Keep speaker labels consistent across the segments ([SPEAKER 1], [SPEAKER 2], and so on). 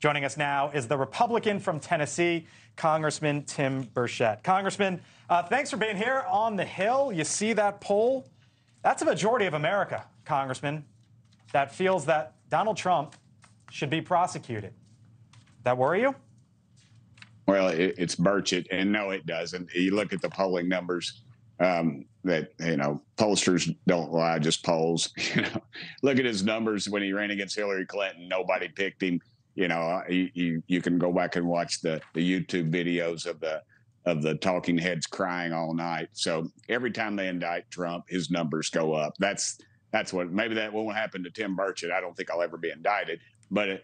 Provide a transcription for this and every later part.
[SPEAKER 1] Joining us now is the Republican from Tennessee, Congressman Tim Burchett. Congressman, thanks for being here on the Hill. You see that poll? That's a majority of America, Congressman, that feels that Donald Trump should be prosecuted. That worry you?
[SPEAKER 2] Well, it's Burchett, and no, it doesn't. You look at the polling numbers that, pollsters don't lie, just polls. Look at his numbers when he ran against Hillary Clinton. Nobody picked him. You can go back and watch the YouTube videos of the talking heads crying all night. So every time they indict Trump, his numbers go up. That's what, maybe that won't happen to Tim Burchett. I don't think I'll ever be indicted, but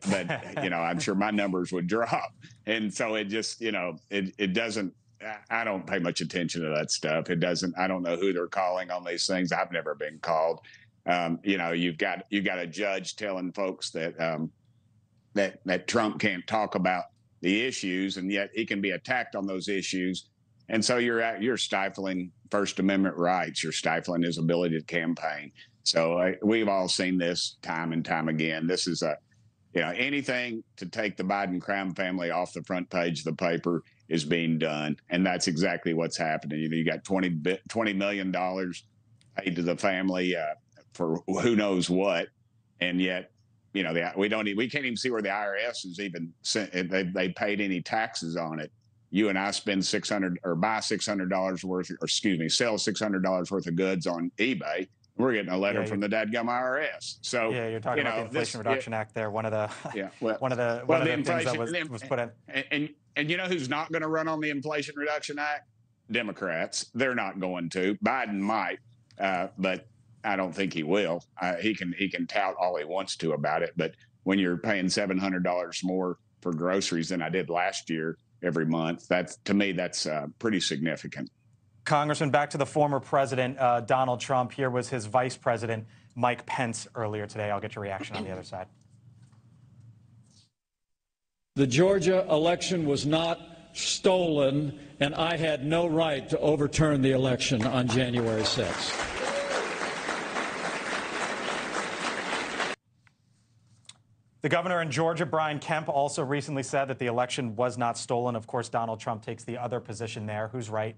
[SPEAKER 2] I'm sure my numbers would drop. And so it just, it doesn't, I don't pay much attention to that stuff. It doesn't, I don't know who they're calling on these things. I've never been called. You've got a judge telling folks that, that Trump can't talk about the issues, and yet he can be attacked on those issues. And so you're stifling First Amendment rights. You're stifling his ability to campaign. So we've all seen this time and time again. This is anything to take the Biden crime family off the front page of the paper is being done. And that's exactly what's happening. You got $20 million paid to the family for who knows what. And yet, we can't even see where the IRS is even sent. They paid any taxes on it. You and I spend $600 or buy $600 worth, or excuse me, sell $600 worth of goods on eBay. We're getting a letter from the dadgum IRS. So
[SPEAKER 1] yeah, you're talking about the Inflation Reduction Act there. One of the things that was put in.
[SPEAKER 2] And you know who's not going to run on the Inflation Reduction Act? Democrats. They're not going to. Biden might, but I don't think he will. He can tout all he wants to about it, but when you're paying $700 more for groceries than I did last year every month, to me that's pretty significant.
[SPEAKER 1] Congressman, back to the former president, Donald Trump. Here was his vice president, Mike Pence, earlier today. I'll get your reaction on the other side.
[SPEAKER 3] The Georgia election was not stolen, and I had no right to overturn the election on January 6th.
[SPEAKER 1] The governor in Georgia, Brian Kemp, also recently said that the election was not stolen. Of course, Donald Trump takes the other position there. Who's right?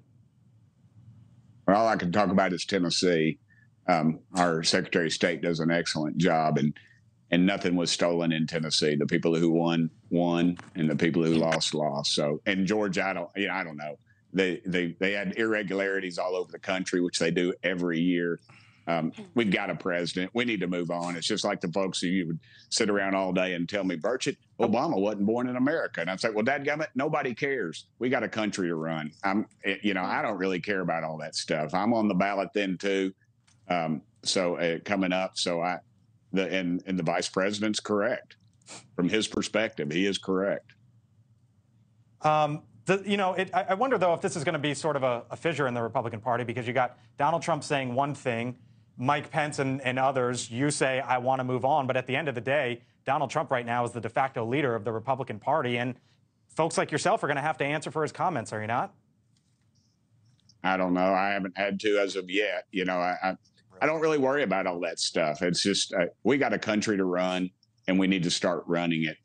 [SPEAKER 2] Well, all I can talk about is Tennessee. Our Secretary of State does an excellent job, and nothing was stolen in Tennessee. The people who won, and the people who lost. So in Georgia, I don't know. They had irregularities all over the country, which they do every year. We've got a president. We need to move on. It's just like the folks who would sit around all day and tell me, Burchett, Obama wasn't born in America. And I'd say, well, dadgummit, nobody cares. We got a country to run. I don't really care about all that stuff. I'm on the ballot then too. Coming up. So the vice president's correct from his perspective. He is correct.
[SPEAKER 1] I wonder, though, if this is going to be sort of a fissure in the Republican Party, because you got Donald Trump saying one thing, Mike Pence and others, you say, I want to move on. But at the end of the day, Donald Trump right now is the de facto leader of the Republican Party. And folks like yourself are going to have to answer for his comments, are you not?
[SPEAKER 2] I don't know. I haven't had to as of yet. I don't really worry about all that stuff. It's just we got a country to run, and we need to start running it.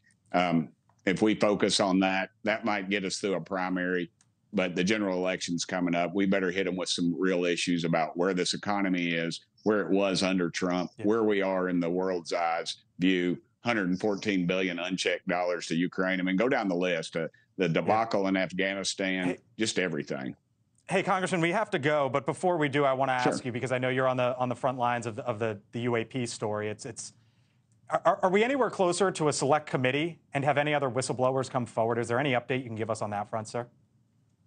[SPEAKER 2] If we focus on that, that might get us through a primary, but the general election's coming up. We better hit them with some real issues about where this economy is, where it was under Trump, where we are in the world's eyes view, $114 billion unchecked dollars to Ukraine. I mean, go down the list, the debacle in Afghanistan, just everything.
[SPEAKER 1] Hey, Congressman, we have to go, but before we do, I want to ask you, because I know you're on the front lines of the UAP story. Are we anywhere closer to a select committee, and have any other whistleblowers come forward? Is there any update you can give us on that front, sir?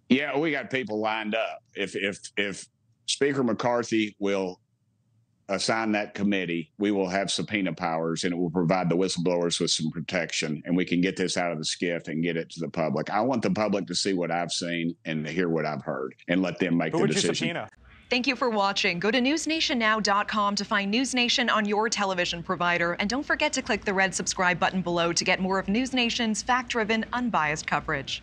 [SPEAKER 2] Yeah, we got people lined up. If Speaker McCarthy will assign that committee, we will have subpoena powers, and it will provide the whistleblowers with some protection, and we can get this out of the skiff and get it to the public. I want the public to see what I've seen and to hear what I've heard, and let them make the decision.
[SPEAKER 1] Who would you subpoena?
[SPEAKER 4] Thank you for watching. Go to newsnationnow.com to find News Nation on your television provider. And don't forget to click the red subscribe button below to get more of News Nation's fact-driven, unbiased coverage.